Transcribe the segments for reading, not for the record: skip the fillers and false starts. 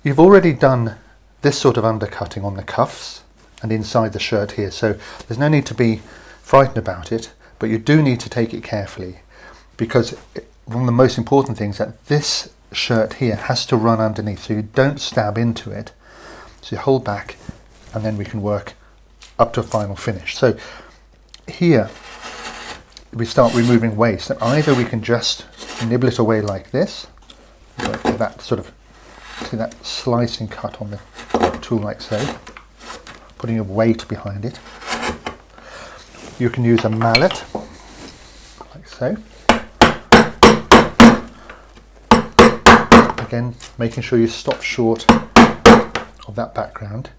you've already done this sort of undercutting on the cuffs and inside the shirt here, so there's no need to be frightened about it, but you do need to take it carefully, because one of the most important things is that this shirt here has to run underneath, so you don't stab into it. So you hold back and then we can work up to a final finish. So here we start removing waste, and either we can just nibble it away like this, that sort of, see that slicing cut on the tool like so, putting a weight behind it. You can use a mallet like so, again making sure you stop short of that background,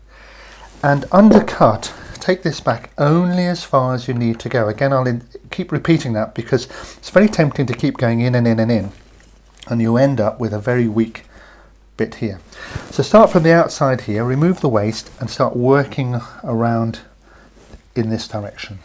and undercut. Take this back only as far as you need to go. Again, I'll keep repeating that because it's very tempting to keep going in and in and in, and you end up with a very weak bit here. So start from the outside here, remove the waste and start working around in this direction.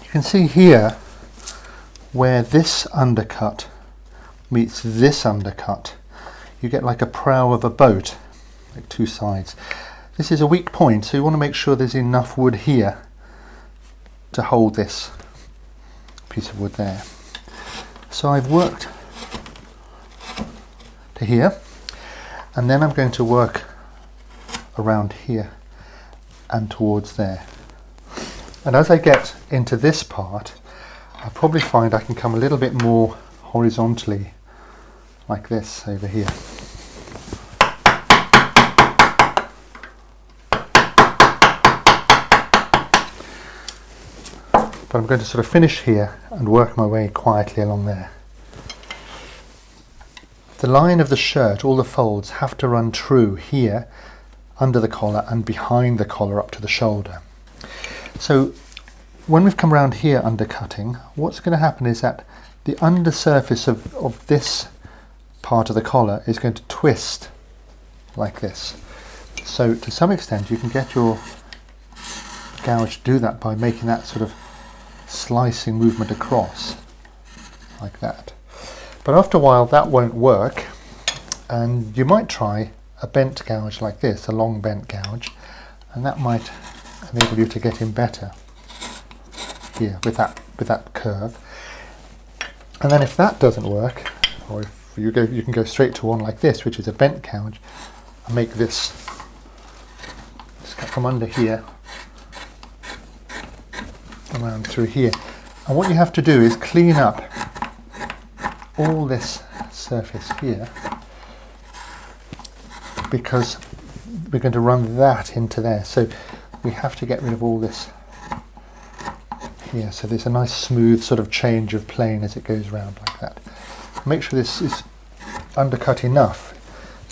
You can see here where this undercut meets this undercut, you get like a prow of a boat, like two sides. This is a weak point, so you want to make sure there's enough wood here to hold this piece of wood there. So I've worked to here, and then I'm going to work around here and towards there. And as I get into this part, I'll probably find I can come a little bit more horizontally like this over here. But I'm going to sort of finish here and work my way quietly along there. The line of the shirt, all the folds have to run true here under the collar and behind the collar up to the shoulder. So when we've come around here undercutting, what's going to happen is that the undersurface of this part of the collar is going to twist like this. So to some extent you can get your gouge to do that by making that sort of slicing movement across like that. But after a while that won't work, and you might try a bent gouge like this, a long bent gouge, and that might enable you to get in better here with that curve. And then if that doesn't work, or if you can go straight to one like this, which is a bent gouge, and make this cut from under here around through here. And what you have to do is clean up all this surface here, because we're going to run that into there. So we have to get rid of all this here, so there's a nice smooth sort of change of plane as it goes round like that. Make sure this is undercut enough,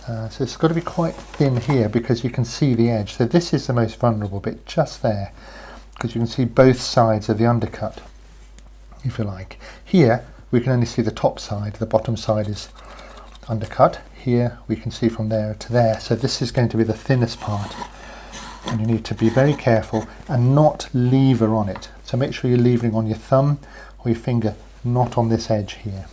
so it's got to be quite thin here because you can see the edge. So this is the most vulnerable bit, just there, because you can see both sides of the undercut, if you like. Here we can only see the top side, the bottom side is undercut. Here we can see from there to there, so this is going to be the thinnest part, and you need to be very careful and not lever on it. So make sure you're levering on your thumb or your finger, not on this edge here.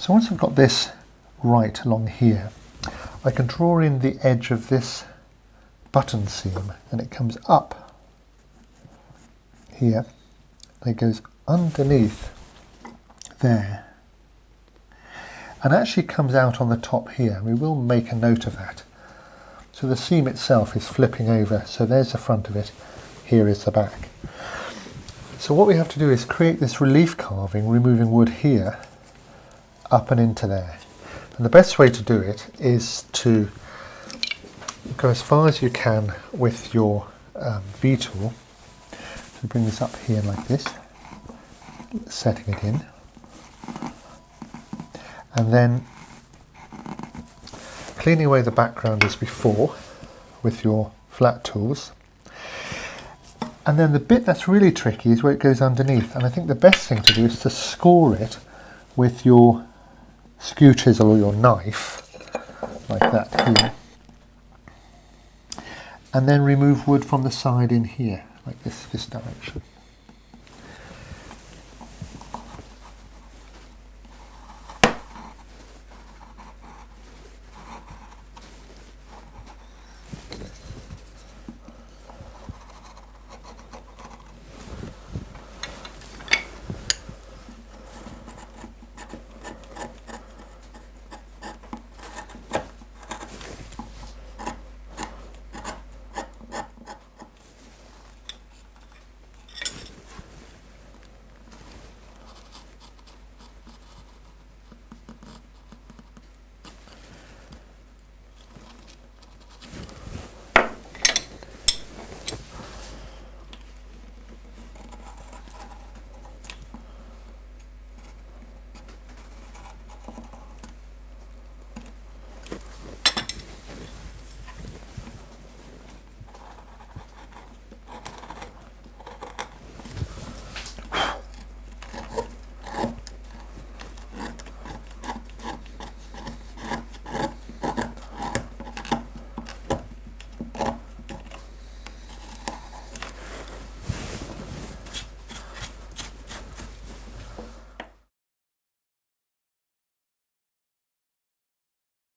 So once I've got this right along here, I can draw in the edge of this button seam, and it comes up here and it goes underneath there and actually comes out on the top here. We will make a note of that. So the seam itself is flipping over, so there's the front of it, here is the back. So what we have to do is create this relief carving, removing wood here up and into there. And the best way to do it is to go as far as you can with your V-tool. So bring this up here like this, setting it in, and then cleaning away the background as before with your flat tools. And then the bit that's really tricky is where it goes underneath, and I think the best thing to do is to score it with your skew chisel or your knife, like that here, and then remove wood from the side in here, like this direction.